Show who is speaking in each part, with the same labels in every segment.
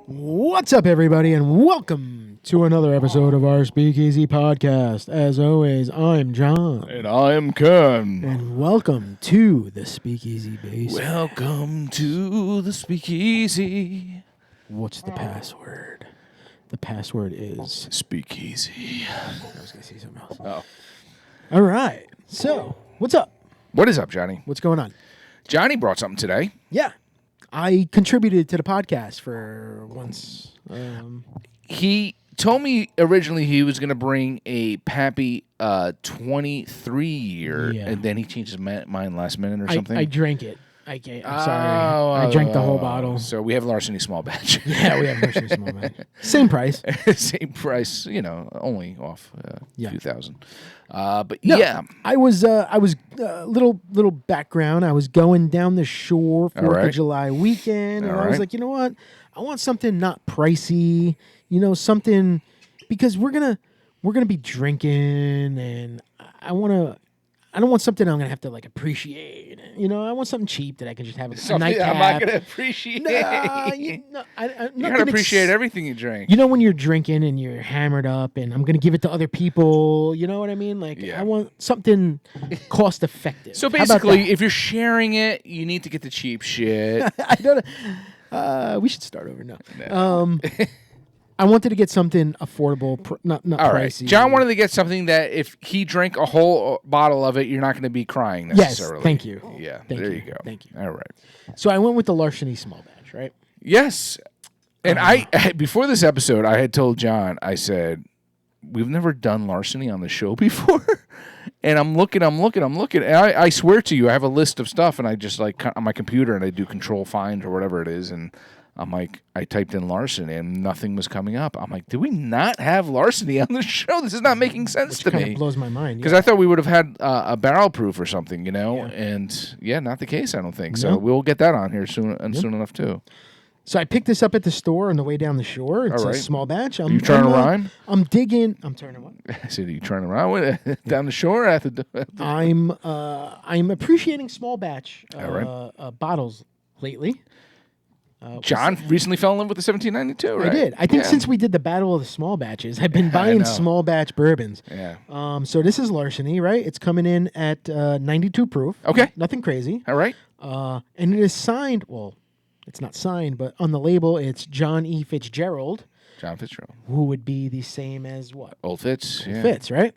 Speaker 1: What's up, everybody, and welcome to another episode of our Speakeasy podcast. As always, I'm John.
Speaker 2: And I'm Ken.
Speaker 1: And welcome to the Speakeasy base.
Speaker 2: Welcome to the Speakeasy.
Speaker 1: What's the password? The password is...
Speaker 2: Speakeasy.
Speaker 1: I was going to say something else.
Speaker 2: Oh.
Speaker 1: All right. So, what's up?
Speaker 2: What is up, Johnny?
Speaker 1: What's going on?
Speaker 2: Johnny brought something today.
Speaker 1: Yeah. I contributed to the podcast for once.
Speaker 2: He told me originally he was going to bring a Pappy 23 year, and then he changed his mind last minute or something.
Speaker 1: I drank it. I'm sorry. I drank the whole bottle.
Speaker 2: So we have Larceny Small Batch.
Speaker 1: Yeah, we have Larceny Small Batch. Same price.
Speaker 2: Same price, only off a few thousand. But
Speaker 1: no,
Speaker 2: yeah,
Speaker 1: I was little background. I was going down the shore 4th of July weekend, and I was like, you know what? I want something not pricey. Something because we're gonna be drinking, and I don't want something I'm gonna have to appreciate. I want something cheap that I can just have a nightcap.
Speaker 2: I'm not gonna appreciate.
Speaker 1: I'm
Speaker 2: you're gonna appreciate everything you drink.
Speaker 1: When you're drinking and you're hammered up, and I'm gonna give it to other people. You know what I mean? I want something cost effective.
Speaker 2: So basically, if you're sharing it, you need to get the cheap shit.
Speaker 1: I don't. We should start over now. No. I wanted to get something affordable, not
Speaker 2: all
Speaker 1: pricey.
Speaker 2: Right. John wanted to get something that if he drank a whole bottle of it, you're not going to be crying necessarily.
Speaker 1: Yes, thank you.
Speaker 2: Yeah,
Speaker 1: there
Speaker 2: you go.
Speaker 1: Thank you.
Speaker 2: All right.
Speaker 1: So I went with the Larceny Small Batch, right?
Speaker 2: Yes. And I before this episode, I had told John, I said, we've never done Larceny on the show before. And I'm looking. And I swear to you, I have a list of stuff, and I just on my computer, and I do Control Find or whatever it is, and I'm like, I typed in Larceny and nothing was coming up. I'm like, did we not have Larceny on the show? This is not making sense to me.
Speaker 1: Kind of blows my mind.
Speaker 2: Because I thought we would have had a barrel proof or something, And not the case, I don't think. So we'll get that on here soon enough too.
Speaker 1: So I picked this up at the store on the way down the shore. It's a small batch.
Speaker 2: Are you trying to rhyme?
Speaker 1: I'm digging. I'm trying to what?
Speaker 2: I said, are you trying to rhyme with it down the shore?
Speaker 1: I'm appreciating small batch bottles lately.
Speaker 2: John recently fell in love with the 1792, right?
Speaker 1: I did. I think since we did the Battle of the Small Batches, I've been buying small batch bourbons.
Speaker 2: Yeah.
Speaker 1: So this is Larceny, right? It's coming in at 92 proof.
Speaker 2: Okay.
Speaker 1: Nothing crazy.
Speaker 2: All right.
Speaker 1: And it is signed, well, it's not signed, but on the label, it's John E. Fitzgerald.
Speaker 2: John Fitzgerald.
Speaker 1: Who would be the same as what?
Speaker 2: Old Fitz.
Speaker 1: Old Fitz, right?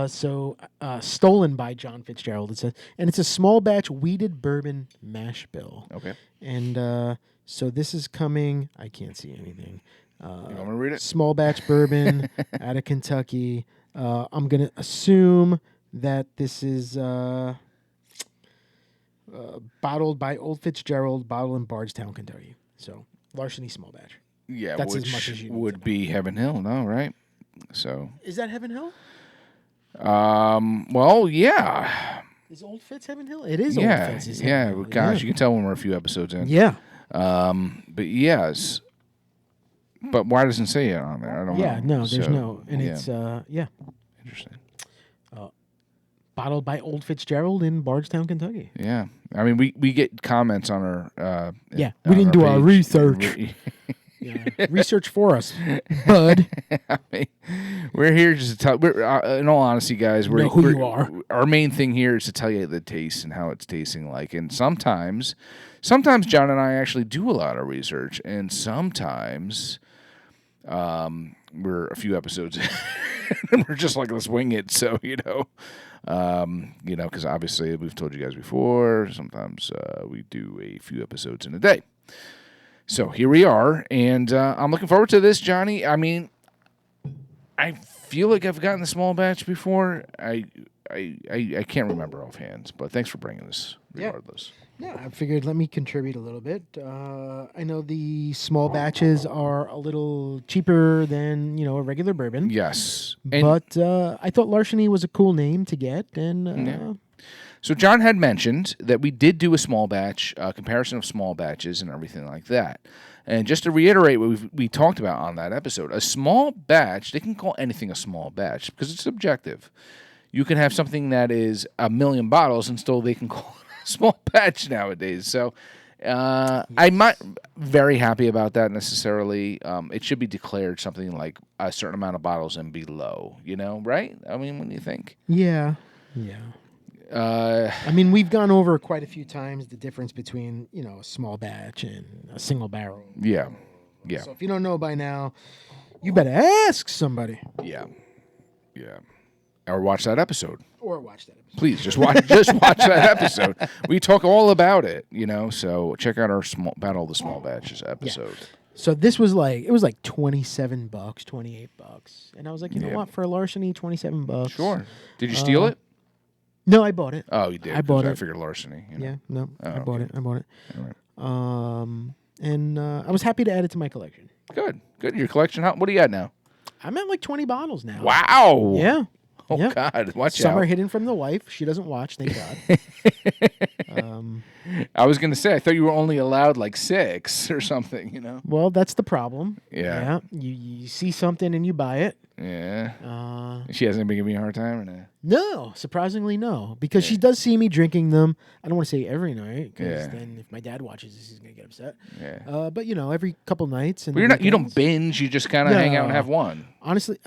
Speaker 1: Stolen by John Fitzgerald. It's a small batch wheated bourbon mash bill.
Speaker 2: Okay.
Speaker 1: And so this is coming. I can't see anything.
Speaker 2: You want me to read it? Small
Speaker 1: batch bourbon out of Kentucky. I'm gonna assume that this is bottled by Old Fitzgerald, bottled in Bardstown, Kentucky. So Larceny Small Batch.
Speaker 2: Yeah,
Speaker 1: that's
Speaker 2: which
Speaker 1: as much as you
Speaker 2: would be Heaven Hill, no, right? So
Speaker 1: is that Heaven Hill?
Speaker 2: Well, yeah.
Speaker 1: Is Old Fitz Heaven Hill? It is.
Speaker 2: Yeah,
Speaker 1: Old Fitz.
Speaker 2: yeah. Well, gosh, you can tell when we're a few episodes in.
Speaker 1: Yeah.
Speaker 2: But yes. But why doesn't it say it on there? I don't know.
Speaker 1: Yeah, no, there's no, and it's
Speaker 2: Interesting.
Speaker 1: Bottled by Old Fitzgerald in Bardstown, Kentucky.
Speaker 2: Yeah, I mean we get comments on our.
Speaker 1: We didn't do our research. Research for us, bud.
Speaker 2: I mean, we're here just to tell. In all honesty, guys,
Speaker 1: you know who you are.
Speaker 2: Our main thing here is to tell you the taste and how it's tasting like. And sometimes John and I actually do a lot of research, and sometimes we're a few episodes in, and we're just like, let's wing it. So because obviously we've told you guys before. Sometimes we do a few episodes in a day. So here we are, and I'm looking forward to this, Johnny. I mean, I feel like I've gotten the small batch before. I can't remember offhand, but thanks for bringing this regardless.
Speaker 1: Yeah, I figured let me contribute a little bit. I know the small batches are a little cheaper than, a regular bourbon.
Speaker 2: Yes.
Speaker 1: But I thought Larceny was a cool name to get. And
Speaker 2: So John had mentioned that we did do a small batch, comparison of small batches and everything like that. And just to reiterate what we talked about on that episode, a small batch, they can call anything a small batch because it's subjective. You can have something that is 1 million bottles and still they can call it a small batch nowadays. So I'm not very happy about that necessarily. It should be declared something like a certain amount of bottles and below, right? I mean, what do you think?
Speaker 1: Yeah. I mean, we've gone over quite a few times the difference between, a small batch and a single barrel.
Speaker 2: Yeah.
Speaker 1: So if you don't know by now, you better ask somebody.
Speaker 2: Yeah. Or watch that episode. Please just watch that episode. We talk all about it, So check out our Battle of the Small Batches episode.
Speaker 1: Yeah. So this was like $27, $28, and I was like, you know what, for a larceny, $27.
Speaker 2: Sure. Did you steal it?
Speaker 1: No, I bought it.
Speaker 2: Oh, you did.
Speaker 1: I bought it.
Speaker 2: I figured larceny.
Speaker 1: Yeah, no, I bought it.
Speaker 2: All right.
Speaker 1: And I was happy to add it to my collection.
Speaker 2: Good. Your collection. What do you got now?
Speaker 1: I'm at like 20 bottles now.
Speaker 2: Wow.
Speaker 1: Yeah.
Speaker 2: Oh, yeah. God. Watch
Speaker 1: Some
Speaker 2: out.
Speaker 1: are hidden from the wife. She doesn't watch, thank God.
Speaker 2: I was going to say, I thought you were only allowed like 6 or something,
Speaker 1: Well, that's the problem.
Speaker 2: Yeah.
Speaker 1: You see something and you buy it.
Speaker 2: Yeah. She hasn't been giving me a hard time or no?
Speaker 1: No, surprisingly no. Because she does see me drinking them. I don't want to say every night, because then if my dad watches this, he's going to get upset.
Speaker 2: Yeah.
Speaker 1: But, every couple nights. And
Speaker 2: you don't binge. You just kind of hang out and have one.
Speaker 1: Honestly,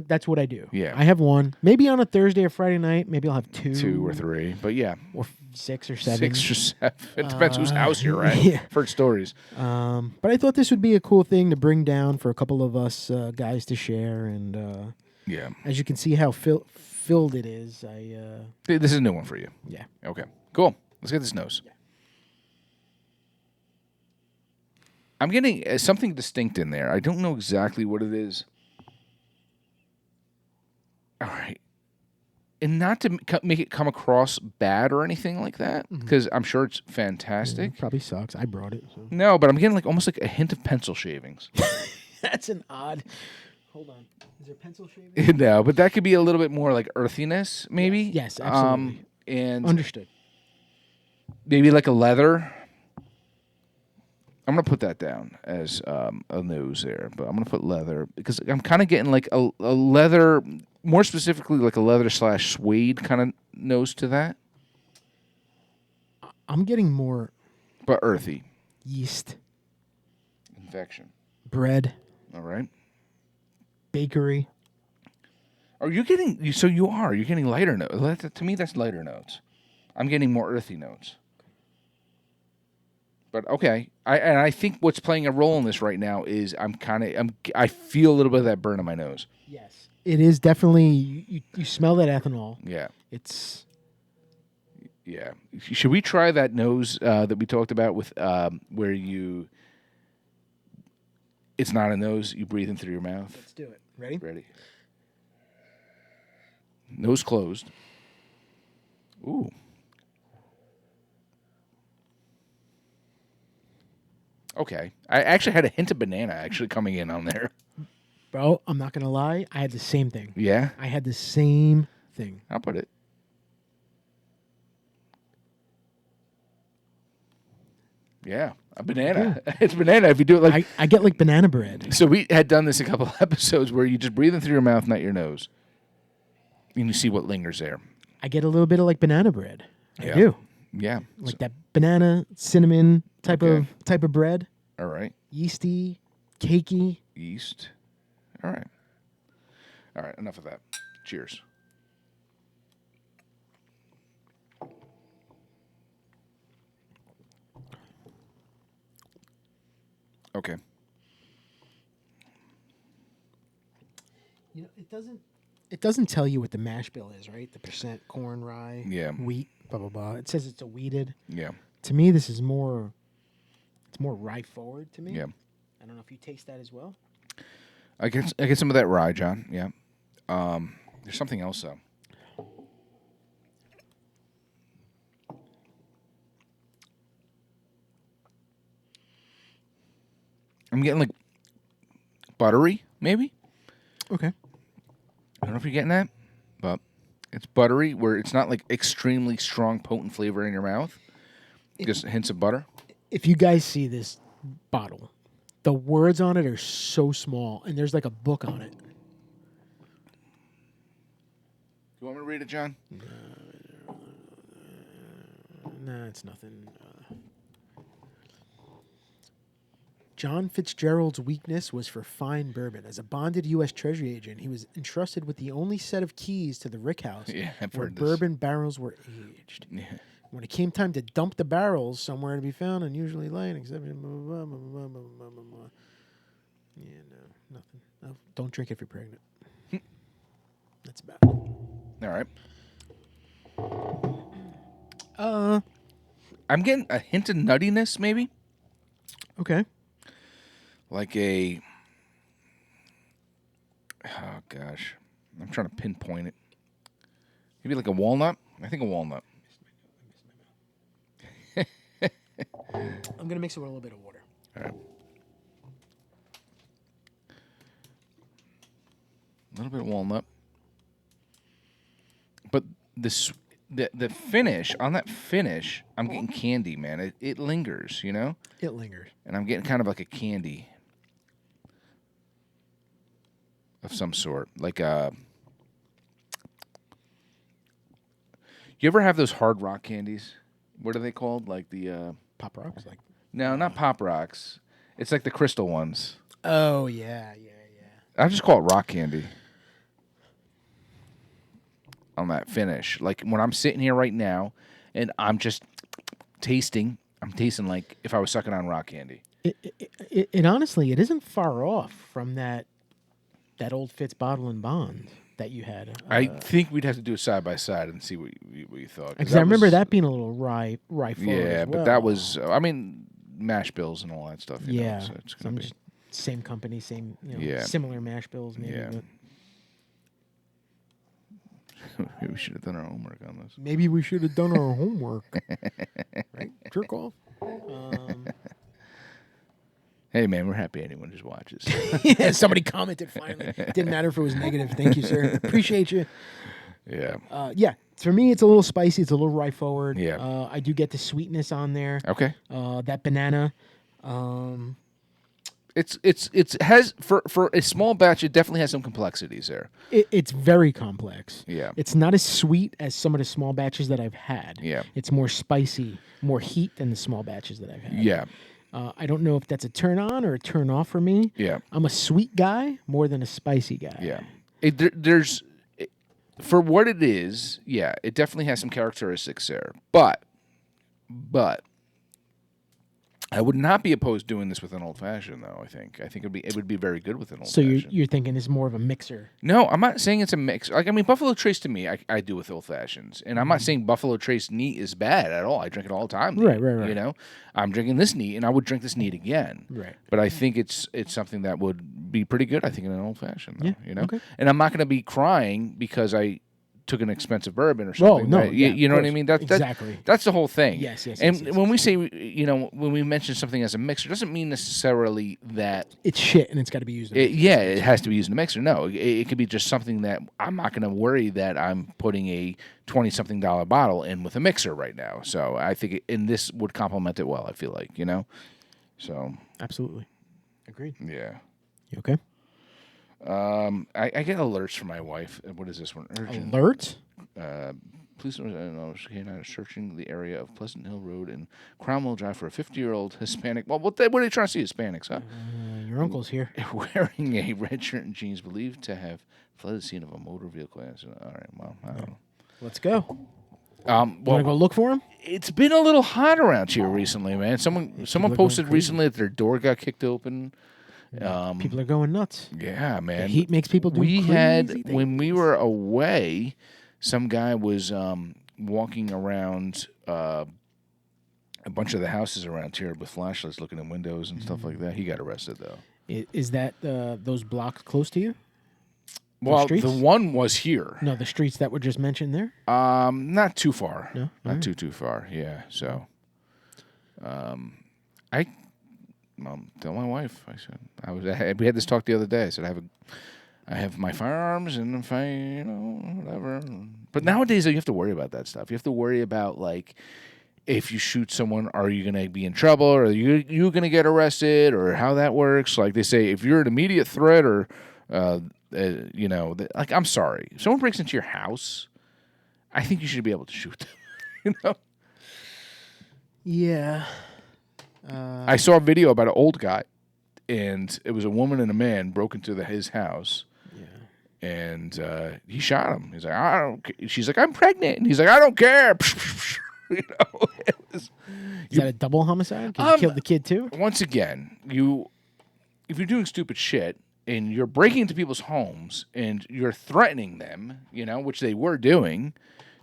Speaker 1: that's what I do.
Speaker 2: Yeah.
Speaker 1: I have one. Maybe on a Thursday or Friday night. Maybe I'll have 2.
Speaker 2: 2 or 3. But yeah.
Speaker 1: Or 6 or 7.
Speaker 2: 6 or 7. It depends whose house you're at.
Speaker 1: Yeah.
Speaker 2: For stories.
Speaker 1: But I thought this would be a cool thing to bring down for a couple of us guys to share. And as you can see how filled it is,
Speaker 2: this is a new one for you.
Speaker 1: Yeah.
Speaker 2: Okay. Cool. Let's get this nose. Yeah. I'm getting something distinct in there. I don't know exactly what it is. All right. And not to make it come across bad or anything like that, because I'm sure it's fantastic.
Speaker 1: Yeah, it probably sucks. I brought it. So.
Speaker 2: No, but I'm getting almost like a hint of pencil shavings.
Speaker 1: That's an odd. Hold on. Is there pencil shavings?
Speaker 2: No, but that could be a little bit more like earthiness, maybe.
Speaker 1: Yes, absolutely.
Speaker 2: And
Speaker 1: understood.
Speaker 2: Maybe like a leather. I'm going to put that down as a nose there, but I'm going to put leather because I'm kind of getting like a leather, more specifically like a leather/suede kind of nose to that.
Speaker 1: I'm getting more...
Speaker 2: But earthy.
Speaker 1: Yeast.
Speaker 2: Infection.
Speaker 1: Bread.
Speaker 2: All right.
Speaker 1: Bakery.
Speaker 2: Are you getting... So you are. You're getting lighter notes. To me, that's lighter notes. I'm getting more earthy notes. But okay, I think what's playing a role in this right now is I feel a little bit of that burn on my nose.
Speaker 1: Yes, it is definitely. You smell that ethanol.
Speaker 2: Yeah,
Speaker 1: it's.
Speaker 2: Yeah, should we try that nose that we talked about with where you? It's not a nose. You breathe in through your mouth.
Speaker 1: Let's do it. Ready?
Speaker 2: Ready. Nose closed. Ooh. Okay. I actually had a hint of banana actually coming in on there.
Speaker 1: Bro, I'm not going to lie. I had the same thing.
Speaker 2: Yeah?
Speaker 1: I had the same thing.
Speaker 2: I'll put it. Yeah. A banana. Yeah. It's banana if you do it like...
Speaker 1: I get like banana bread.
Speaker 2: So we had done this a couple of episodes where you just breathe in through your mouth, not your nose. And you see what lingers there.
Speaker 1: I get a little bit of like banana bread. I do.
Speaker 2: Yeah.
Speaker 1: Like that banana, cinnamon type of bread.
Speaker 2: All right.
Speaker 1: Yeasty, cakey.
Speaker 2: Yeast. All right. All right. Enough of that. Cheers. Okay.
Speaker 1: You know, it doesn't tell you what the mash bill is, right? The percent corn, rye, wheat, blah blah blah. It says it's a wheated.
Speaker 2: Yeah.
Speaker 1: To me, this is more. It's more rye forward to me.
Speaker 2: Yeah.
Speaker 1: I don't know if you taste that as well.
Speaker 2: I get some of that rye, John. Yeah. There's something else though. I'm getting like buttery, maybe.
Speaker 1: Okay.
Speaker 2: I don't know if you're getting that, but it's buttery where it's not like extremely strong, potent flavor in your mouth. Just hints of butter.
Speaker 1: If you guys see this bottle, the words on it are so small, and there's like a book on it.
Speaker 2: You want me to read it, John?
Speaker 1: No, it's nothing. John Fitzgerald's weakness was for fine bourbon. As a bonded U.S. Treasury agent, he was entrusted with the only set of keys to the rick house where bourbon barrels were aged. Yeah. When it came time to dump the barrels, somewhere to be found, unusually light, except... Yeah, no, nothing. No, don't drink if you're pregnant. That's about it.
Speaker 2: All right. I'm getting a hint of nuttiness, maybe.
Speaker 1: Okay.
Speaker 2: Like a... Oh, gosh. I'm trying to pinpoint it. Maybe like a walnut? I think a walnut.
Speaker 1: I'm going to mix it with a little bit of water.
Speaker 2: All right. A little bit of walnut. But the finish, on that finish, I'm getting candy, man. It lingers, you know?
Speaker 1: It lingers.
Speaker 2: And I'm getting kind of like a candy of some sort. Like a... You ever have those Hard Rock candies? What are they called? Like the...
Speaker 1: Pop Rocks? Like
Speaker 2: No, not Pop Rocks. It's like the crystal ones.
Speaker 1: Oh, yeah.
Speaker 2: I just call it rock candy. On that finish. Like when I'm sitting here right now and I'm just tasting, I'm tasting like if I was sucking on rock candy.
Speaker 1: It honestly, it isn't far off from that old Fitz Bottle and Bond that you had.
Speaker 2: I think we'd have to do a side by side and see what you thought.
Speaker 1: Because I remember that being a little rye forward.
Speaker 2: Yeah, but that was, I mean, mash bills and all that stuff. You know, so it's gonna be
Speaker 1: same company, same, similar mash bills. Maybe,
Speaker 2: yeah. Maybe we should have done our homework on this.
Speaker 1: Maybe we should have done our homework. Right? Jerk off.
Speaker 2: Hey, man, we're happy anyone just watches.
Speaker 1: Yeah, somebody commented finally. Didn't matter if it was negative. Thank you, sir. Appreciate you.
Speaker 2: Yeah.
Speaker 1: Yeah. For me, it's a little spicy. It's a little rye forward.
Speaker 2: Yeah.
Speaker 1: I do get the sweetness on there.
Speaker 2: Okay.
Speaker 1: That banana.
Speaker 2: It has for a small batch. It definitely has some complexities there.
Speaker 1: It's very complex.
Speaker 2: Yeah.
Speaker 1: It's not as sweet as some of the small batches that I've had.
Speaker 2: Yeah.
Speaker 1: It's more spicy, more heat than the small batches that I've had.
Speaker 2: Yeah.
Speaker 1: I don't know if that's a turn on or a turn off for me.
Speaker 2: Yeah.
Speaker 1: I'm a sweet guy more than a spicy guy.
Speaker 2: Yeah. There's for what it is, yeah, it definitely has some characteristics there. But I would not be opposed doing this with an old fashioned, though. I think it would be very good with an old fashioned.
Speaker 1: So you're thinking it's more of a mixer?
Speaker 2: No, I'm not saying it's a mix. Like I mean, Buffalo Trace to me, I do with old fashions, and I'm not saying Buffalo Trace neat is bad at all. I drink it all the time.
Speaker 1: Right.
Speaker 2: You know, I'm drinking this neat, and I would drink this neat again.
Speaker 1: Right.
Speaker 2: But I think it's something that would be pretty good. I think in an old fashioned, though, you know.
Speaker 1: Okay.
Speaker 2: And I'm not going to be crying because I took an expensive bourbon or something.
Speaker 1: No,
Speaker 2: you know what I mean?
Speaker 1: Exactly.
Speaker 2: That's the whole thing.
Speaker 1: Yes.
Speaker 2: And when we say, when we mention something as a mixer, doesn't mean necessarily that
Speaker 1: it's shit and it's got to be used.
Speaker 2: It has to be used in a mixer. No, it could be just something that I'm not going to worry that I'm putting a $20-something bottle in with a mixer right now. So I think and this would complement it well. I feel like, so
Speaker 1: absolutely agreed.
Speaker 2: Yeah.
Speaker 1: You okay?
Speaker 2: I get alerts from my wife. What is this one? Urgent.
Speaker 1: Alert?
Speaker 2: Police are searching the area of Pleasant Hill Road and Cromwell Drive for a 50-year-old Hispanic. Well, what are they trying to see? Hispanics, huh?
Speaker 1: Your uncle's here.
Speaker 2: Wearing a red shirt and jeans, believed to have fled the scene of a motor vehicle accident. All right, well, I don't know.
Speaker 1: Let's go.
Speaker 2: Want
Speaker 1: to go look for him?
Speaker 2: It's been a little hot around here recently, man. Someone posted recently that their door got kicked open.
Speaker 1: People are going nuts.
Speaker 2: Yeah, man.
Speaker 1: The heat makes people do crazy things.
Speaker 2: When we were away, some guy was walking around a bunch of the houses around here with flashlights looking in windows and stuff like that. He got arrested, though.
Speaker 1: Is that those blocks close to you?
Speaker 2: Well, the one was here.
Speaker 1: No, the streets that were just mentioned there?
Speaker 2: Not too far.
Speaker 1: No?
Speaker 2: Not too far, yeah. So, tell my wife. I said we had this talk the other day. I said I have my firearms and if whatever. But nowadays you have to worry about that stuff. You have to worry about like if you shoot someone, are you going to be in trouble, or are you going to get arrested, or how that works? Like they say, if you're an immediate threat, or like I'm sorry, if someone breaks into your house, I think you should be able to shoot them.
Speaker 1: Yeah.
Speaker 2: I saw a video about an old guy and it was a woman and a man broke into his house. Yeah. And he shot him. He's like, I don't care. She's like, I'm pregnant. And he's like, I don't care. You know,
Speaker 1: is that a double homicide? Because he killed the kid too?
Speaker 2: Once again, if you're doing stupid shit and you're breaking into people's homes and you're threatening them, you know, which they were doing,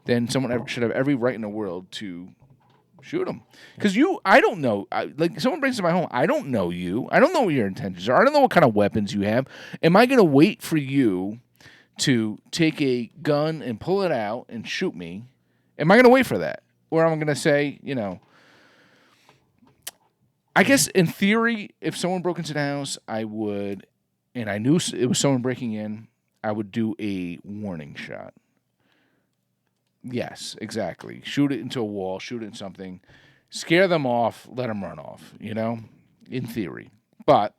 Speaker 2: then someone should have every right in the world to shoot them. Because I don't know. Like, someone breaks into my home. I don't know you. I don't know what your intentions are. I don't know what kind of weapons you have. Am I going to wait for you to take a gun and pull it out and shoot me? Am I going to wait for that? Or am I going to say, you know, I guess in theory, if someone broke into the house, I would, and I knew it was someone breaking in, I would do a warning shot. Yes, exactly. Shoot it into a wall, shoot it in something, scare them off, let them run off, you know, in theory. But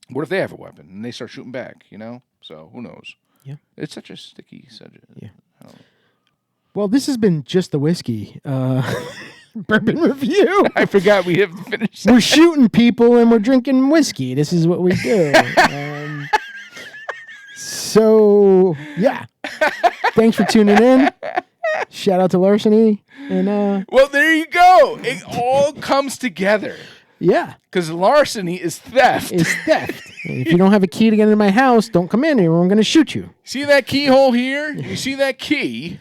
Speaker 2: what if they have a weapon and they start shooting back, you know? So who knows?
Speaker 1: Yeah.
Speaker 2: It's such a sticky subject.
Speaker 1: Yeah. Well, this has been Just the Whiskey bourbon review.
Speaker 2: I forgot we have to finish
Speaker 1: that. We're shooting people and we're drinking whiskey. This is what we do. So, yeah. Thanks for tuning in. Shout out to Larceny. And
Speaker 2: well, there you go. It all comes together.
Speaker 1: Yeah.
Speaker 2: Because larceny is theft.
Speaker 1: It's theft. If you don't have a key to get into my house, don't come in here or I'm going to shoot you.
Speaker 2: See that keyhole here? You see that key?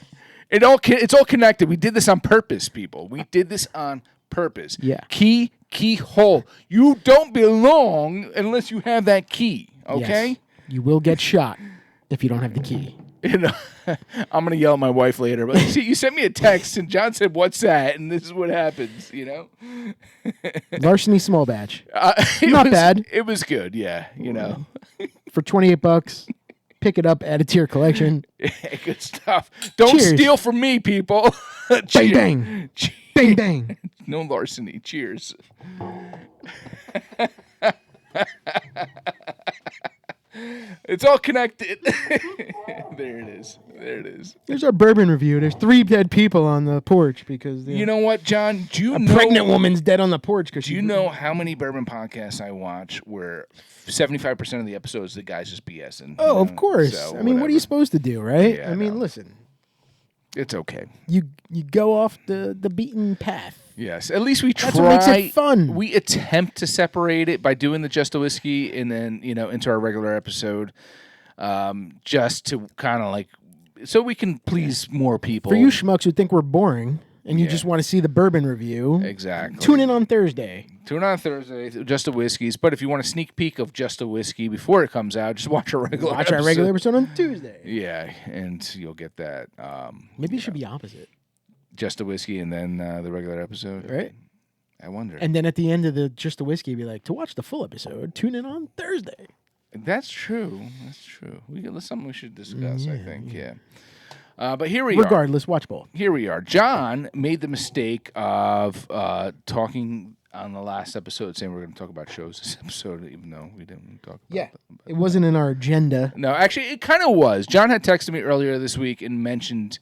Speaker 2: It's all connected. We did this on purpose, people. We did this on purpose.
Speaker 1: Yeah.
Speaker 2: Keyhole. You don't belong unless you have that key. Okay?
Speaker 1: Yes. You will get shot if you don't have the key.
Speaker 2: You know, I'm gonna yell at my wife later. But see, you sent me a text and John said, "What's that?" And this is what happens. You know.
Speaker 1: Larceny Small Batch. Not bad.
Speaker 2: It was good. Yeah. You know.
Speaker 1: For $28. Pick it up, add it to your collection.
Speaker 2: Good stuff. Don't steal from me, people.
Speaker 1: Bang, bang. Bang, bang.
Speaker 2: No larceny. Cheers. It's all connected. There it is. There it is.
Speaker 1: There's our bourbon review. There's 3 dead people on the porch because...
Speaker 2: You know what, John?
Speaker 1: A pregnant woman's dead on the porch.
Speaker 2: Do you know how many bourbon podcasts I watch where 75% of the episodes the guy's just BSing?
Speaker 1: Oh, of course. So, I mean, what are you supposed to do, right?
Speaker 2: Yeah,
Speaker 1: I mean, listen.
Speaker 2: It's okay.
Speaker 1: You go off the beaten path.
Speaker 2: Yes, at least we try.
Speaker 1: That's what makes it fun.
Speaker 2: We attempt to separate it by doing the Just a Whiskey and then, you know, into our regular episode, just to kind of like, so we can please more people.
Speaker 1: For you schmucks who think we're boring and you just want to see the bourbon review,
Speaker 2: exactly.
Speaker 1: Tune in on Thursday.
Speaker 2: Tune in on Thursday, Just a Whiskeys. But if you want a sneak peek of Just a Whiskey before it comes out, just watch our regular episode.
Speaker 1: Watch our regular episode on Tuesday.
Speaker 2: Yeah, and you'll get that.
Speaker 1: Maybe it should be opposite.
Speaker 2: Just a Whiskey and then the regular episode.
Speaker 1: Right.
Speaker 2: I wonder.
Speaker 1: And then at the end of the Just a Whiskey, be like, to watch the full episode, tune in on Thursday.
Speaker 2: That's true. That's true. That's something we should discuss, I think. Yeah. But here we are.
Speaker 1: Regardless, watch both.
Speaker 2: Here we are. John made the mistake of talking on the last episode, saying we're going to talk about shows this episode, even though we didn't talk about them.
Speaker 1: It wasn't in our agenda.
Speaker 2: No, actually, it kind of was. John had texted me earlier this week and mentioned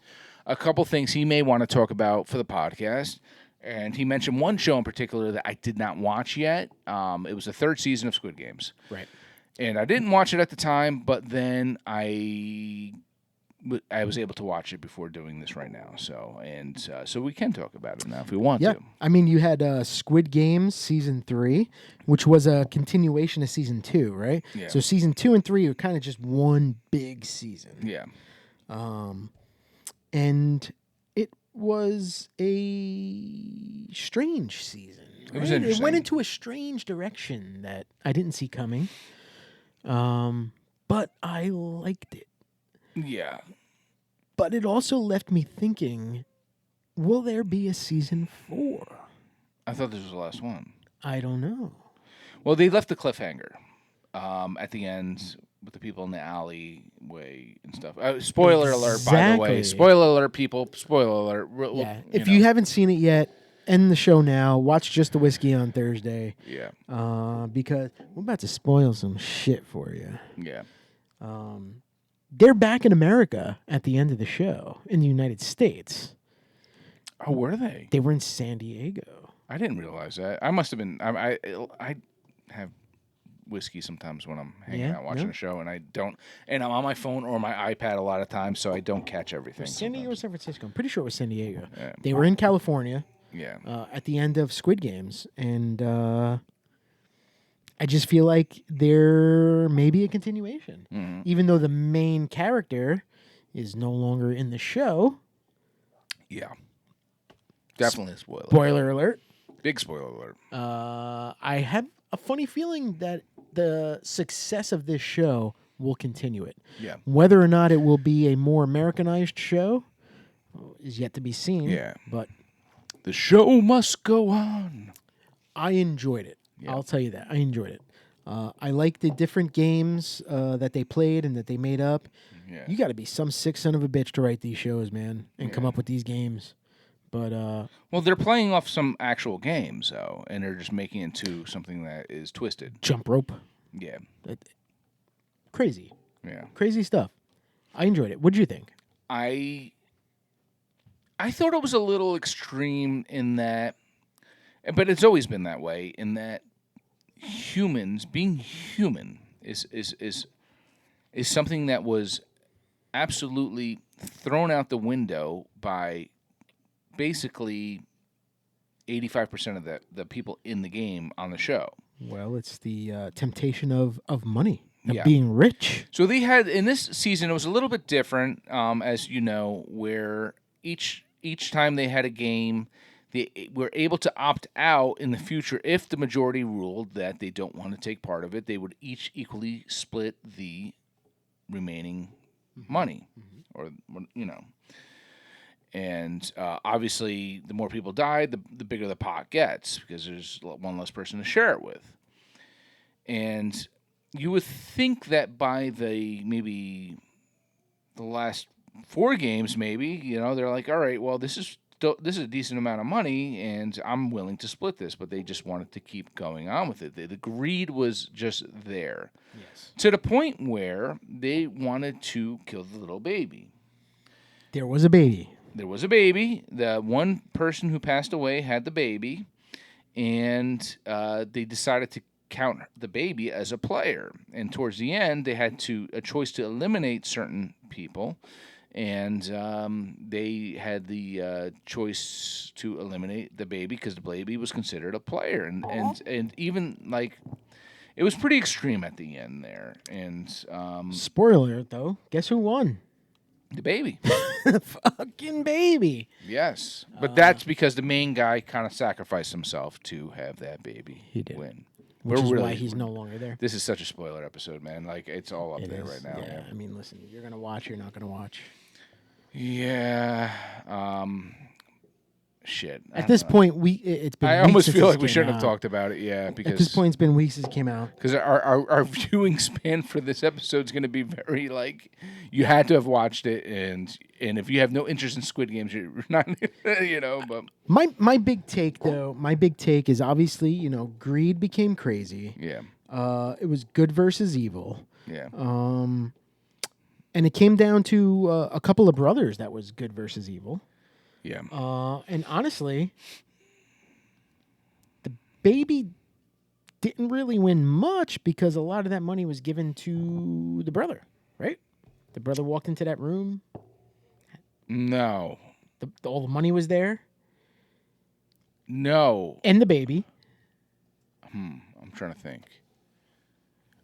Speaker 2: a couple things he may want to talk about for the podcast. And he mentioned one show in particular that I did not watch yet. It was the 3rd season of Squid Games.
Speaker 1: Right.
Speaker 2: And I didn't watch it at the time, but then I was able to watch it before doing this right now. So we can talk about it now if we want to.
Speaker 1: I mean, you had Squid Games Season 3, which was a continuation of Season 2, right?
Speaker 2: Yeah.
Speaker 1: So Season 2 and 3 are kind of just one big season.
Speaker 2: Yeah.
Speaker 1: And it was a strange season.
Speaker 2: Right? It was interesting.
Speaker 1: It went into a strange direction that I didn't see coming. But I liked it.
Speaker 2: Yeah.
Speaker 1: But it also left me thinking, will there be a Season 4?
Speaker 2: I thought this was the last one.
Speaker 1: I don't know.
Speaker 2: Well, they left the cliffhanger at the end with the people in the alleyway and stuff. Spoiler alert, by the way. Spoiler alert, people. Spoiler alert.
Speaker 1: Yeah. If you haven't seen it yet, end the show now. Watch Just a Whiskey on Thursday.
Speaker 2: Yeah.
Speaker 1: Because we're about to spoil some shit for you.
Speaker 2: Yeah.
Speaker 1: They're back in America at the end of the show in the United States.
Speaker 2: Oh, were they?
Speaker 1: They were in San Diego.
Speaker 2: I didn't realize that. I must have been. I have whiskey sometimes when I'm hanging out watching a show, and I'm on my phone or my iPad a lot of times, so I don't catch everything.
Speaker 1: San Diego or San Francisco? I'm pretty sure it was San Diego.
Speaker 2: Yeah.
Speaker 1: They were in California.
Speaker 2: Yeah.
Speaker 1: At the end of Squid Games, and I just feel like there may be a continuation, even though the main character is no longer in the show.
Speaker 2: Yeah. Definitely a spoiler.
Speaker 1: Spoiler alert.
Speaker 2: Big spoiler alert.
Speaker 1: I have a funny feeling that the success of this show will continue it.
Speaker 2: Yeah.
Speaker 1: Whether or not it will be a more Americanized show is yet to be seen.
Speaker 2: Yeah.
Speaker 1: But
Speaker 2: the show must go on.
Speaker 1: I enjoyed it. Yeah. I'll tell you that. I enjoyed it. I like the different games that they played and that they made up.
Speaker 2: Yeah.
Speaker 1: You got to be some sick son of a bitch to write these shows, man, and come up with these games. But
Speaker 2: well, they're playing off some actual games, though, and they're just making it into something that is twisted.
Speaker 1: Jump rope.
Speaker 2: Yeah.
Speaker 1: Crazy.
Speaker 2: Yeah.
Speaker 1: Crazy stuff. I enjoyed it. What'd you think?
Speaker 2: I thought it was a little extreme in that, but it's always been that way, in that humans, being human, is something that was absolutely thrown out the window by basically 85% of the people in the game on the show. Well,
Speaker 1: it's the temptation of money, of being rich.
Speaker 2: So they had, in this season, it was a little bit different, as you know, where each time they had a game, they were able to opt out in the future if the majority ruled that they don't want to take part of it. They would each equally split the remaining money, or, you know. And obviously, the more people died, the bigger the pot gets, because there's one less person to share it with. And you would think that by maybe the last 4 games, maybe, you know, they're like, all right, well, this is a decent amount of money, and I'm willing to split this. But they just wanted to keep going on with it. The greed was just there.
Speaker 1: Yes.
Speaker 2: To the point where they wanted to kill the little baby.
Speaker 1: There was a baby.
Speaker 2: There was a baby. The one person who passed away had the baby, and they decided to count the baby as a player. And towards the end, they had a choice to eliminate certain people, and they had the choice to eliminate the baby because the baby was considered a player, and even like it was pretty extreme at the end there. And
Speaker 1: spoiler alert, though, guess who won?
Speaker 2: The baby.
Speaker 1: The fucking baby.
Speaker 2: Yes. But that's because the main guy kind of sacrificed himself to have that baby win.
Speaker 1: Which is why he's no longer there.
Speaker 2: This is such a spoiler episode, man. Like, it's all up there right now.
Speaker 1: Yeah. I mean, listen, you're going to watch, you're not going to watch.
Speaker 2: Yeah. Shit.
Speaker 1: At this point, it's been.
Speaker 2: I almost feel like we shouldn't have talked about it. Yeah, because
Speaker 1: at this point, it's been weeks since it came out.
Speaker 2: Because our viewing span for this episode is going to be very like you had to have watched it, and if you have no interest in Squid Games, you're not, you know. But
Speaker 1: my big take is obviously, you know, greed became crazy.
Speaker 2: Yeah.
Speaker 1: It was good versus evil.
Speaker 2: Yeah.
Speaker 1: And it came down to a couple of brothers that was good versus evil.
Speaker 2: Yeah.
Speaker 1: And honestly, the baby didn't really win much because a lot of that money was given to the brother, right? The brother walked into that room.
Speaker 2: No.
Speaker 1: All the money was there.
Speaker 2: No.
Speaker 1: And the baby.
Speaker 2: I'm trying to think.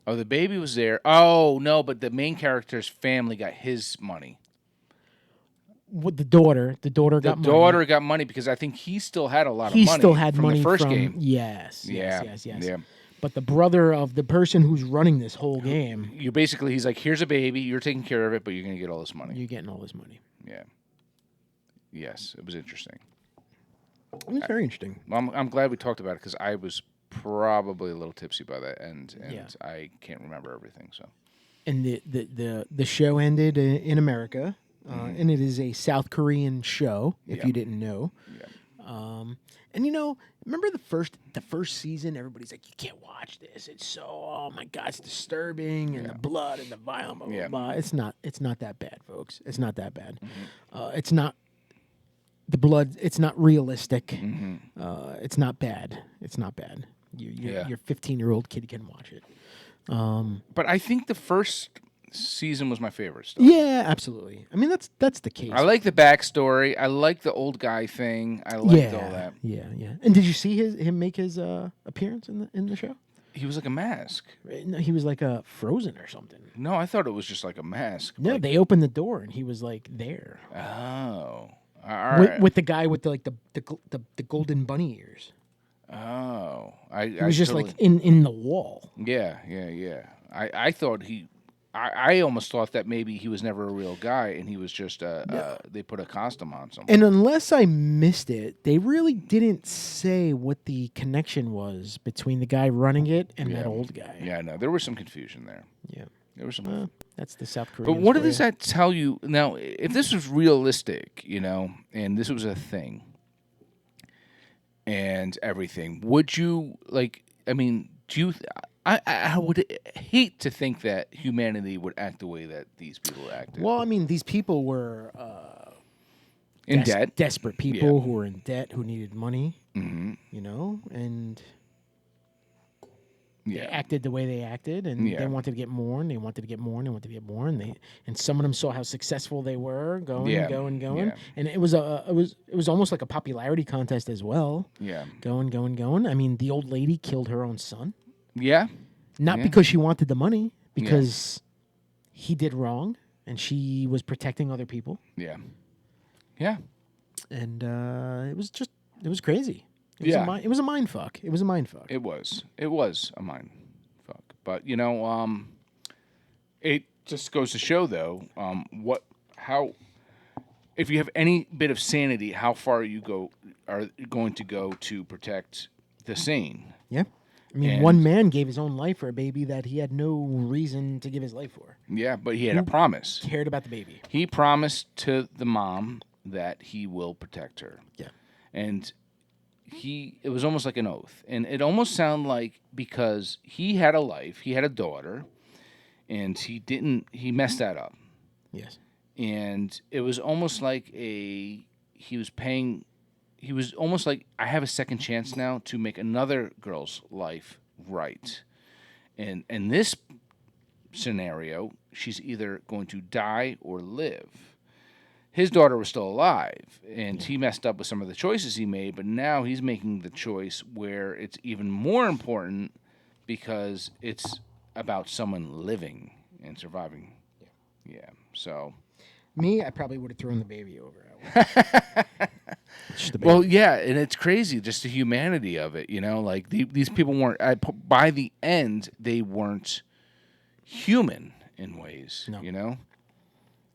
Speaker 2: Oh, the baby was there. Oh, no, but the main character's family got his money.
Speaker 1: With the daughter got money.
Speaker 2: The daughter got money because I think he still had a lot of money.
Speaker 1: He still had
Speaker 2: from
Speaker 1: money
Speaker 2: the first
Speaker 1: from,
Speaker 2: game.
Speaker 1: Yes.
Speaker 2: Yeah.
Speaker 1: But the brother of the person who's running this whole game.
Speaker 2: He's like, here's a baby, you're taking care of it, but you're going to get all this money.
Speaker 1: You're getting all this money.
Speaker 2: Yeah. Yes, it was interesting.
Speaker 1: It was very interesting.
Speaker 2: I'm glad we talked about it because I was probably a little tipsy by that end, and I can't remember everything. So. And
Speaker 1: the show ended in America. And it is a South Korean show, if you didn't know.
Speaker 2: Yeah.
Speaker 1: And you know, remember the first season? Everybody's like, you can't watch this. It's so, oh my God, it's disturbing, and the blood and the violence. Blah, blah, blah. It's not that bad, folks. It's not that bad. It's not the blood. It's not realistic. It's not bad. It's not bad. Your 15-year-old kid can watch it.
Speaker 2: But I think the first season was my favorite stuff.
Speaker 1: Yeah, absolutely. I mean, that's the case.
Speaker 2: I like the backstory. I like the old guy thing. I liked all that.
Speaker 1: Yeah. And did you see him make his appearance in the show?
Speaker 2: He was like a mask.
Speaker 1: No, he was like a Frozen or something.
Speaker 2: No, I thought it was just like a mask.
Speaker 1: No, they opened the door and he was like there.
Speaker 2: Oh, all right.
Speaker 1: With the guy with the golden bunny ears.
Speaker 2: Oh,
Speaker 1: He was just like in the wall.
Speaker 2: Yeah. I thought I almost thought that maybe he was never a real guy and he was just they put a costume on someone.
Speaker 1: And unless I missed it, they really didn't say what the connection was between the guy running it and that old guy.
Speaker 2: Yeah, no, there was some confusion there.
Speaker 1: Yeah.
Speaker 2: There was some.
Speaker 1: That's the South Koreans.
Speaker 2: But what does that tell you? Now, if this was realistic, and this was a thing and everything, would you, do you... I would hate to think that humanity would act the way that these people acted.
Speaker 1: Well, I mean, these people were...
Speaker 2: in debt.
Speaker 1: Desperate people who were in debt, who needed money,
Speaker 2: Mm-hmm.
Speaker 1: and...
Speaker 2: Yeah.
Speaker 1: They acted the way they acted, and they wanted to get more, and they wanted to get more, and they wanted to get more, and some of them saw how successful they were, going, and it was almost like a popularity contest as well.
Speaker 2: Yeah,
Speaker 1: going. I mean, the old lady killed her own son.
Speaker 2: Yeah,
Speaker 1: not because she wanted the money, because he did wrong, and she was protecting other people.
Speaker 2: Yeah,
Speaker 1: and it was crazy. It was a mind fuck. It was a mind fuck.
Speaker 2: It was a mind fuck. But it just goes to show though, how if you have any bit of sanity, how far are going to go to protect the sane.
Speaker 1: Yeah. I mean, one man gave his own life for a baby that he had no reason to give his life for.
Speaker 2: Yeah, but he had a promise.
Speaker 1: Cared about the baby.
Speaker 2: He promised to the mom that he will protect her.
Speaker 1: Yeah.
Speaker 2: And it was almost like an oath. And it almost sounded like because he had a life, he had a daughter, and he messed that up.
Speaker 1: Yes.
Speaker 2: And it was almost like he was almost like, I have a second chance now to make another girl's life right. And in this scenario, she's either going to die or live. His daughter was still alive, and he messed up with some of the choices he made, but now he's making the choice where it's even more important because it's about someone living and surviving. Yeah. So...
Speaker 1: Me, I probably would have thrown the baby over.
Speaker 2: Well, yeah, and it's crazy, just the humanity of it, like these people weren't, by the end, they weren't human in ways,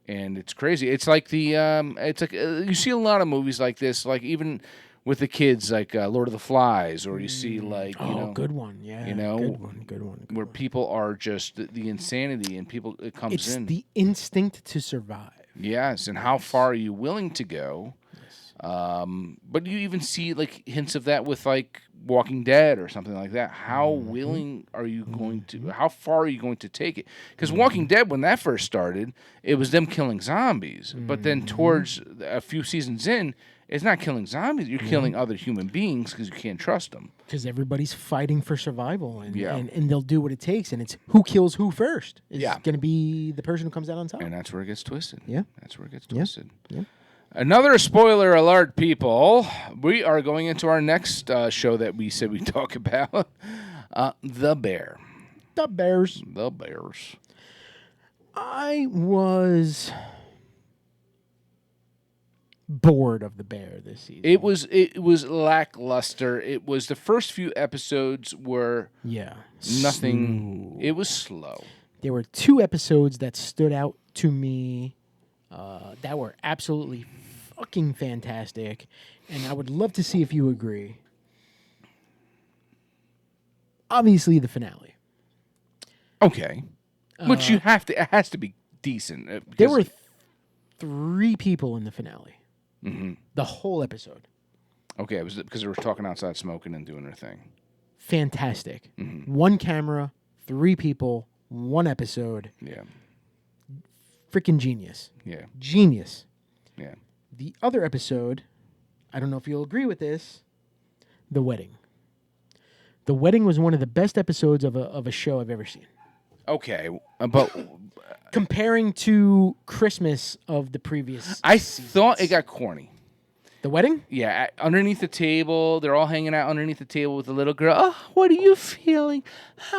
Speaker 2: and it's crazy. It's like you see a lot of movies like this, like even with the kids, like Lord of the Flies, or you see
Speaker 1: good one, yeah, good one,
Speaker 2: where people are just the insanity, and it comes in.
Speaker 1: It's the instinct to survive.
Speaker 2: Yes, and how far are you willing to go? But you even see like hints of that with like Walking Dead or something like that. How willing are you going to? How far are you going to take it? Because Walking Dead, when that first started, it was them killing zombies. But then towards a few seasons in, it's not killing zombies. You're killing other human beings because you can't trust them. Because
Speaker 1: everybody's fighting for survival, and they'll do what it takes. And it's who kills who first is going to be the person who comes out on top.
Speaker 2: And that's where it gets twisted.
Speaker 1: Yeah,
Speaker 2: that's where it gets twisted.
Speaker 1: Yeah.
Speaker 2: Another spoiler alert, people. We are going into our next show that we said we'd talk about. The Bear.
Speaker 1: The Bears.
Speaker 2: The Bears.
Speaker 1: I was bored of The Bear this season.
Speaker 2: It was lackluster. It was the first few episodes were nothing.
Speaker 1: Slow.
Speaker 2: It was slow.
Speaker 1: There were 2 episodes that stood out to me that were absolutely fucking fantastic, and I would love to see if you agree. Obviously, the finale.
Speaker 2: Okay. Which it has to be decent.
Speaker 1: There were 3 people in the finale.
Speaker 2: Mm-hmm.
Speaker 1: The whole episode.
Speaker 2: Okay, it was because they were talking outside, smoking and doing their thing.
Speaker 1: Fantastic.
Speaker 2: Mm-hmm.
Speaker 1: 1 camera, 3 people, 1 episode.
Speaker 2: Yeah.
Speaker 1: Freaking genius.
Speaker 2: Yeah.
Speaker 1: Genius.
Speaker 2: Yeah.
Speaker 1: The other episode, I don't know if you'll agree with this, the wedding. The wedding was one of the best episodes of a show I've ever seen.
Speaker 2: Okay, but
Speaker 1: comparing to Christmas of the previous
Speaker 2: I
Speaker 1: seasons.
Speaker 2: thought it got corny.
Speaker 1: The wedding?
Speaker 2: Yeah, underneath the table, they're all hanging out underneath the table with the little girl. Oh, what are you feeling?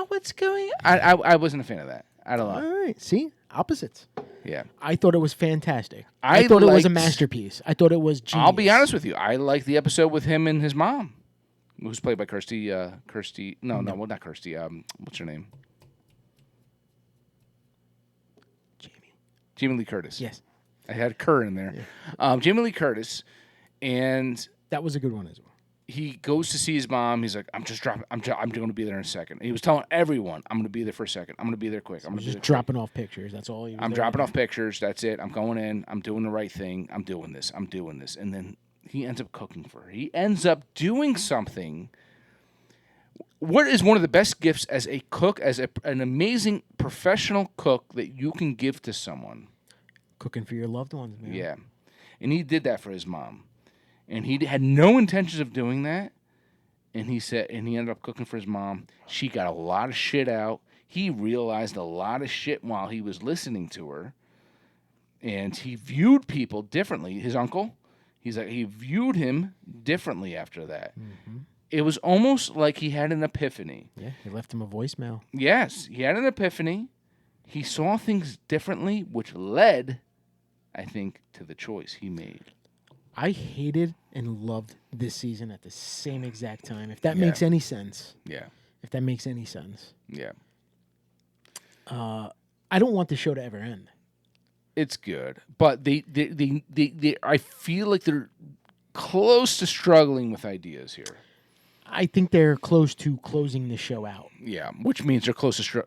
Speaker 2: What's going on? I wasn't a fan of that. I don't know.
Speaker 1: All right, see? Opposites.
Speaker 2: Yeah.
Speaker 1: I thought it was fantastic. I thought it was a masterpiece. I thought it was genius.
Speaker 2: I'll be honest with you. I liked the episode with him and his mom, who's played by Kirsty. No, not Kirsty. What's her name? Jamie Lee Curtis.
Speaker 1: Yes.
Speaker 2: I had Kerr in there. Yeah. Jamie Lee Curtis, and
Speaker 1: that was a good one as well.
Speaker 2: He goes to see his mom. He's like, I'm going to be there in a second. And he was telling everyone, I'm going to be there for a second. I'm going to be there quick. I'm
Speaker 1: just dropping off pictures. That's all he was
Speaker 2: I'm dropping off pictures. That's it. I'm going in. I'm doing the right thing. I'm doing this. And then he ends up cooking for her. He ends up doing something. What is one of the best gifts as a cook, as an amazing professional cook that you can give to someone?
Speaker 1: Cooking for your loved ones, man.
Speaker 2: Yeah. And he did that for his mom. And he had no intentions of doing that. And he ended up cooking for his mom. She got a lot of shit out. He realized a lot of shit while he was listening to her. And he viewed people differently. His uncle, he viewed him differently after that. Mm-hmm. It was almost like he had an epiphany.
Speaker 1: Yeah, he left him a voicemail.
Speaker 2: Yes, he had an epiphany. He saw things differently, which led, I think, to the choice he made.
Speaker 1: I hated and loved this season at the same exact time, if that makes any sense.
Speaker 2: Yeah.
Speaker 1: If that makes any sense.
Speaker 2: Yeah.
Speaker 1: I don't want the show to ever end.
Speaker 2: It's good. But they I feel like they're close to struggling with ideas here.
Speaker 1: I think they're close to closing the show out.
Speaker 2: Yeah, which means they're close to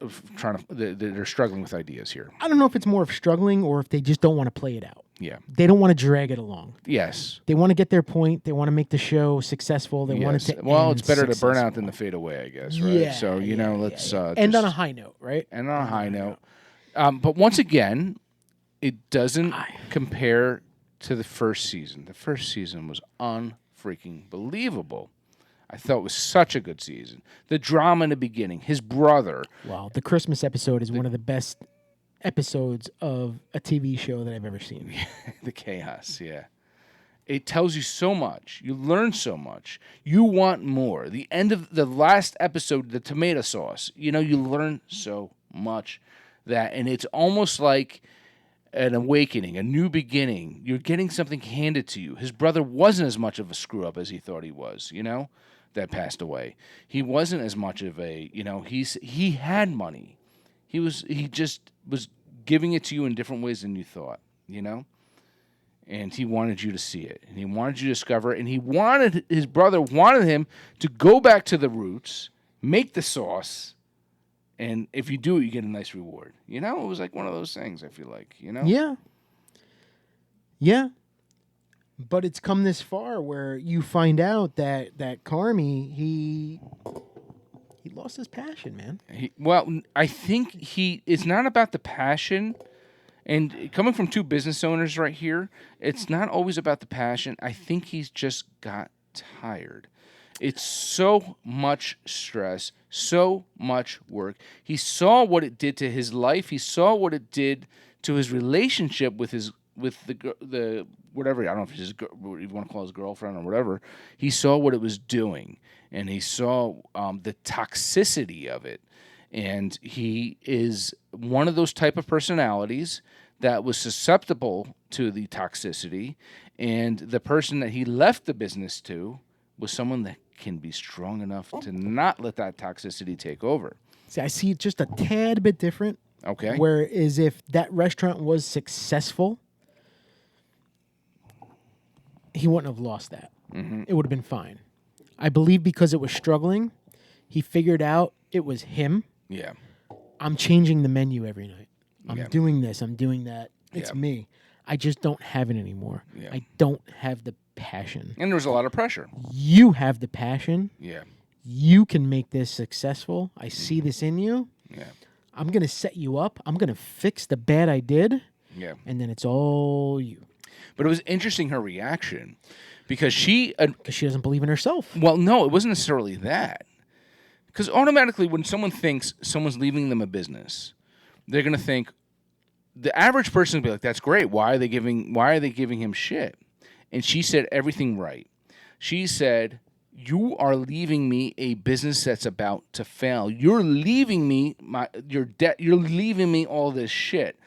Speaker 2: they're struggling with ideas here.
Speaker 1: I don't know if it's more of struggling or if they just don't want to play it out.
Speaker 2: Yeah.
Speaker 1: They don't want to drag it along.
Speaker 2: Yes.
Speaker 1: They want to get their point. They want to make the show successful. They want it to
Speaker 2: Well, it's better
Speaker 1: successful.
Speaker 2: To burn out than to fade away, I guess, right?
Speaker 1: Yeah,
Speaker 2: so, let's...
Speaker 1: end on a high note, right?
Speaker 2: End on a high note. But once again, it doesn't compare to the first season. The first season was unfreaking believable. I thought it was such a good season. The drama in the beginning, his brother.
Speaker 1: Wow, the Christmas episode is one of the best episodes of a TV show that I've ever seen.
Speaker 2: The chaos, yeah. It tells you so much. You learn so much. You want more. The end of the last episode, the tomato sauce, you learn so much and it's almost like an awakening, a new beginning. You're getting something handed to you. His brother wasn't as much of a screw-up as he thought he was, that passed away. He wasn't as much of a, he had money. He just was giving it to you in different ways than you thought, And he wanted you to see it. And he wanted you to discover it. And his brother wanted him to go back to the roots, make the sauce, and if you do it, you get a nice reward. It was like one of those things, I feel like,
Speaker 1: Yeah. Yeah. But it's come this far where you find out that Carmi, he lost his passion, man.
Speaker 2: I think it's not about the passion. And coming from two business owners right here, it's not always about the passion. I think he's just got tired. It's so much stress, so much work. He saw what it did to his life. He saw what it did to his relationship with the whatever, I don't know if it's what you want to call his girlfriend or whatever. He saw what it was doing, and he saw the toxicity of it. And he is one of those type of personalities that was susceptible to the toxicity, and the person that he left the business to was someone that can be strong enough to not let that toxicity take over.
Speaker 1: See, I see it just a tad bit different.
Speaker 2: Okay.
Speaker 1: Whereas if that restaurant was successful, he wouldn't have lost that. Mm-hmm. It would have been fine. I believe because it was struggling, he figured out it was him.
Speaker 2: Yeah.
Speaker 1: I'm changing the menu every night. I'm doing this. I'm doing that. It's me. I just don't have it anymore. Yeah. I don't have the passion.
Speaker 2: And there's a lot of pressure.
Speaker 1: You have the passion.
Speaker 2: Yeah.
Speaker 1: You can make this successful. I see this in you.
Speaker 2: Yeah.
Speaker 1: I'm going to set you up. I'm going to fix the bad I did.
Speaker 2: Yeah.
Speaker 1: And then it's all you.
Speaker 2: But it was interesting, her reaction, because she
Speaker 1: doesn't believe in herself.
Speaker 2: Well, no, it wasn't necessarily that. Because automatically, when someone thinks someone's leaving them a business, they're gonna think the average person will be like, "That's great. Why are they giving him shit?" And she said everything right. She said, "You are leaving me a business that's about to fail. You're leaving me your debt. You're leaving me all this shit.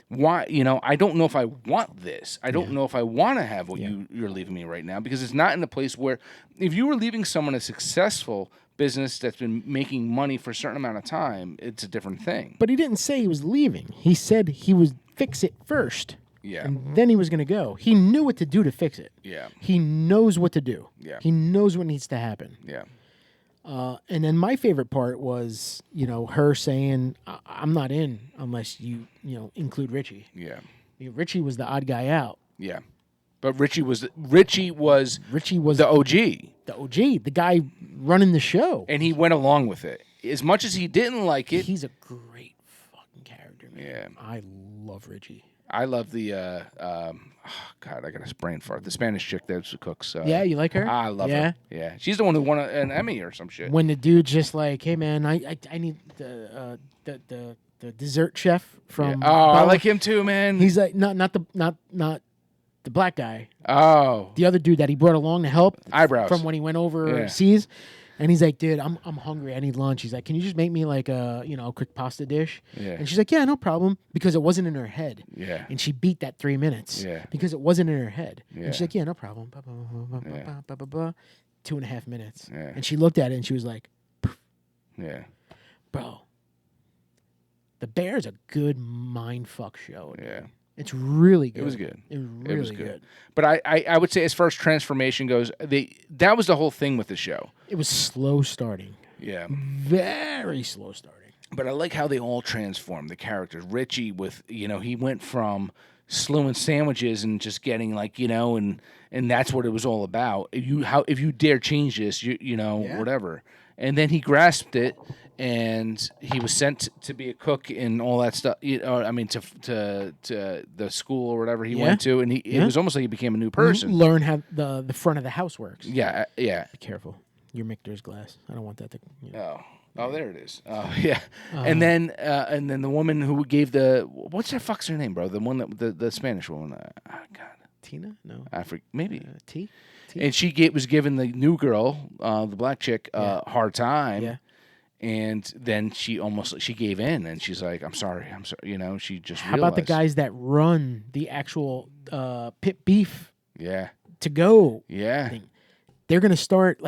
Speaker 2: Why? I don't know if I want this. I don't know if I want to have what you're leaving me right now, because it's not in a place where if you were leaving someone a successful business that's been making money for a certain amount of time, it's a different thing."
Speaker 1: But he didn't say he was leaving. He said he would fix it first.
Speaker 2: Yeah.
Speaker 1: And then he was going to go. He knew what to do to fix it.
Speaker 2: Yeah.
Speaker 1: He knows what to do.
Speaker 2: Yeah.
Speaker 1: He knows what needs to happen.
Speaker 2: Yeah.
Speaker 1: And then my favorite part was, her saying, "I'm not in unless you include Richie."
Speaker 2: Yeah.
Speaker 1: Richie was the odd guy out.
Speaker 2: Yeah. But Richie was the OG.
Speaker 1: The OG, the guy running the show.
Speaker 2: And he went along with it. As much as he didn't like it.
Speaker 1: He's a great fucking character, man.
Speaker 2: Yeah.
Speaker 1: I love Richie.
Speaker 2: I love the, God, I got a brain fart. The Spanish chick that cooks.
Speaker 1: Yeah, you like her?
Speaker 2: I love her. Yeah. She's the one who won an Emmy or some shit.
Speaker 1: When the dude's just like, "Hey, man, I need the dessert chef from..."
Speaker 2: Yeah. Oh, I like him too, man.
Speaker 1: He's like, not the black guy.
Speaker 2: Oh.
Speaker 1: The other dude that he brought along to help.
Speaker 2: Eyebrows.
Speaker 1: From when he went overseas. And he's like, "Dude, I'm hungry. I need lunch." He's like, "Can you just make me like a quick pasta dish?"
Speaker 2: Yeah.
Speaker 1: And she's like, "Yeah, no problem," because it wasn't in her head.
Speaker 2: Yeah.
Speaker 1: And she beat that 3 minutes.
Speaker 2: Yeah.
Speaker 1: Because it wasn't in her head.
Speaker 2: Yeah.
Speaker 1: And she's like, "Yeah, no problem."
Speaker 2: Yeah.
Speaker 1: 2.5 minutes.
Speaker 2: Yeah.
Speaker 1: And she looked at it and she was like,
Speaker 2: Yeah.
Speaker 1: "Bro, The Bear's a good mind fuck show. Dude.
Speaker 2: Yeah.
Speaker 1: It's really good.
Speaker 2: It was good.
Speaker 1: It was really good.
Speaker 2: But I would say as far as transformation goes, that was the whole thing with the show.
Speaker 1: It was slow starting.
Speaker 2: Yeah.
Speaker 1: Very slow starting.
Speaker 2: But I like how they all transformed, the characters. Richie he went from slewing sandwiches and just getting and that's what it was all about. If you dare change this, whatever. And then he grasped it, and he was sent to be a cook and all that stuff. To the school or whatever he went to, and it was almost like he became a new person.
Speaker 1: Learn how the front of the house works.
Speaker 2: Yeah.
Speaker 1: Be careful. Your Michter's glass. I don't want that to.
Speaker 2: Oh, there it is. Oh, yeah. And then the woman who gave what's that fuck's her name, bro? The one that the Spanish woman. God.
Speaker 1: Tina? No.
Speaker 2: Maybe.
Speaker 1: T.
Speaker 2: And she was given the new girl, the black chick, hard time.
Speaker 1: Yeah.
Speaker 2: And then she gave in, and she's like, I'm sorry. She just
Speaker 1: How about the guys that run the actual pit beef?
Speaker 2: Yeah.
Speaker 1: To go.
Speaker 2: Yeah.
Speaker 1: Thing? They're gonna start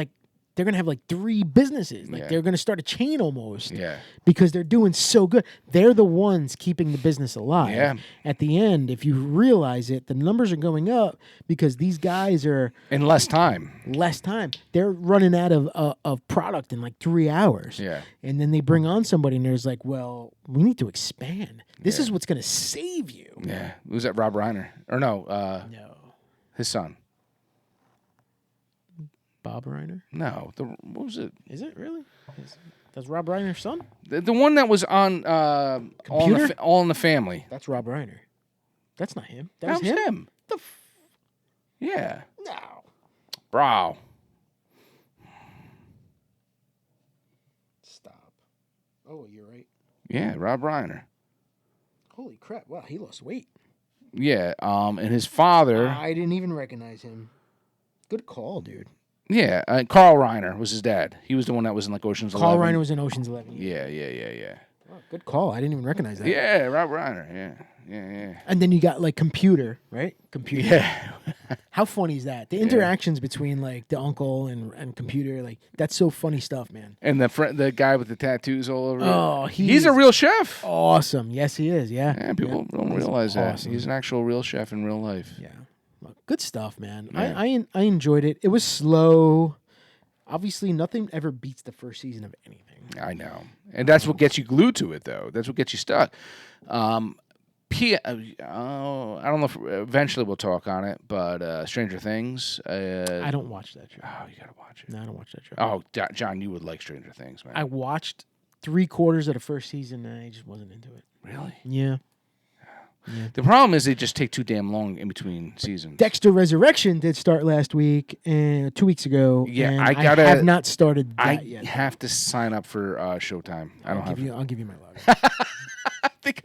Speaker 1: they're going to have 3 businesses. They're going to start a chain almost.
Speaker 2: Yeah.
Speaker 1: Because they're doing so good. They're the ones keeping the business alive.
Speaker 2: Yeah.
Speaker 1: At the end, if you realize it, the numbers are going up because these guys are...
Speaker 2: In less time.
Speaker 1: They're running out of product in 3 hours.
Speaker 2: Yeah.
Speaker 1: And then they bring on somebody and there's well, we need to expand. This is what's going to save you.
Speaker 2: Yeah. Was that Rob Reiner? Or no.
Speaker 1: No.
Speaker 2: His son.
Speaker 1: Bob Reiner?
Speaker 2: No. What was it?
Speaker 1: Is it really? That's Rob Reiner's son?
Speaker 2: The one that was on All in the Family.
Speaker 1: That's Rob Reiner. That's not him.
Speaker 2: That was him. Yeah.
Speaker 1: No.
Speaker 2: Bro.
Speaker 1: Stop. Oh, you're right.
Speaker 2: Yeah, Rob Reiner.
Speaker 1: Holy crap. Wow, he lost weight.
Speaker 2: Yeah, and his father...
Speaker 1: I didn't even recognize him. Good call, dude.
Speaker 2: Yeah, Carl Reiner was his dad. He was the one that was in Ocean's 11.
Speaker 1: Carl Reiner was in Ocean's 11.
Speaker 2: Yeah.
Speaker 1: Oh, good call. I didn't even recognize that.
Speaker 2: Yeah, Rob Reiner. Yeah.
Speaker 1: And then you got Computer, right? Computer.
Speaker 2: Yeah.
Speaker 1: How funny is that? The interactions between the uncle and Computer, that's so funny stuff, man.
Speaker 2: And the guy with the tattoos all over.
Speaker 1: Oh,
Speaker 2: he's a real chef.
Speaker 1: Awesome. Yes, he is. Yeah.
Speaker 2: Yeah, people don't realize that. He's an actual real chef in real life.
Speaker 1: Yeah. Good stuff, man.
Speaker 2: Yeah.
Speaker 1: I enjoyed it. It was slow. Obviously, nothing ever beats the first season of anything.
Speaker 2: I know. And that's what gets you glued to it, though. That's what gets you stuck. I don't know if eventually we'll talk on it, but Stranger Things.
Speaker 1: I don't watch that show.
Speaker 2: Oh, you got to watch it.
Speaker 1: No, I don't watch that show.
Speaker 2: Oh, John, you would like Stranger Things, man.
Speaker 1: I watched 3/4 of the first season, and I just wasn't into it.
Speaker 2: Really?
Speaker 1: Yeah. Yeah.
Speaker 2: The problem is they just take too damn long in between seasons.
Speaker 1: Dexter Resurrection did start last week and 2 weeks ago.
Speaker 2: Yeah,
Speaker 1: and
Speaker 2: I
Speaker 1: have not started that yet.
Speaker 2: I have to sign up for Showtime.
Speaker 1: I'll give you my login.
Speaker 2: I think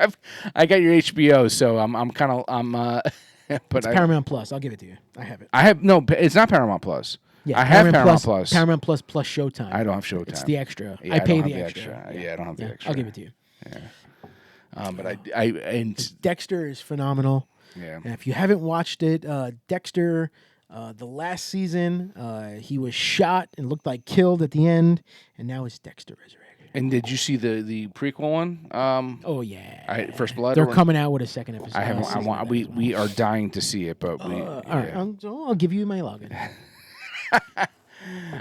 Speaker 2: I got your HBO, so I'm kind of
Speaker 1: But it's Paramount Plus. I'll give it to you. I have it.
Speaker 2: It's not Paramount Plus.
Speaker 1: Yeah,
Speaker 2: I have Paramount Plus.
Speaker 1: Paramount Plus plus Showtime.
Speaker 2: I don't have Showtime.
Speaker 1: It's the extra.
Speaker 2: Yeah,
Speaker 1: I pay
Speaker 2: don't
Speaker 1: the
Speaker 2: have
Speaker 1: extra.
Speaker 2: Yeah, I don't have the extra.
Speaker 1: I'll give it to you.
Speaker 2: Yeah. But and
Speaker 1: Dexter is phenomenal.
Speaker 2: yeah.
Speaker 1: And if you haven't watched it, Dexter, the last season, he was shot and looked like killed at the end, and now it's Dexter Resurrected.
Speaker 2: And did you see the prequel one?
Speaker 1: Oh yeah,
Speaker 2: First Blood.
Speaker 1: They're coming out with a second episode.
Speaker 2: I haven't. We are dying to see it, but we.
Speaker 1: All right, I'll give you my login.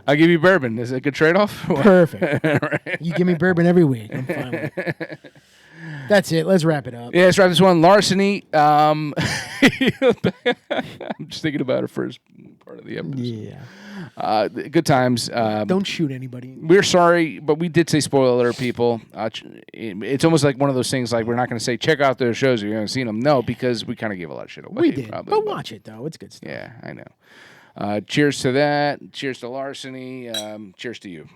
Speaker 2: I'll give you bourbon. Is it a good trade-off?
Speaker 1: Perfect.
Speaker 2: Right.
Speaker 1: You give me bourbon every week. I'm fine with it. That's it. Let's wrap it up.
Speaker 2: Yeah, let's wrap this one. Larceny. I'm just thinking about our first part of the episode.
Speaker 1: Yeah.
Speaker 2: Good times.
Speaker 1: Don't shoot anybody.
Speaker 2: We're sorry, but we did say spoiler alert, people. It's almost like one of those things like we're not going to say, check out their shows if you haven't seen them. No, because we kind of gave a lot of shit away.
Speaker 1: We did.
Speaker 2: Probably,
Speaker 1: but watch it, though. It's good stuff.
Speaker 2: Yeah, I know. Cheers to that. Cheers to Larceny. Cheers to you.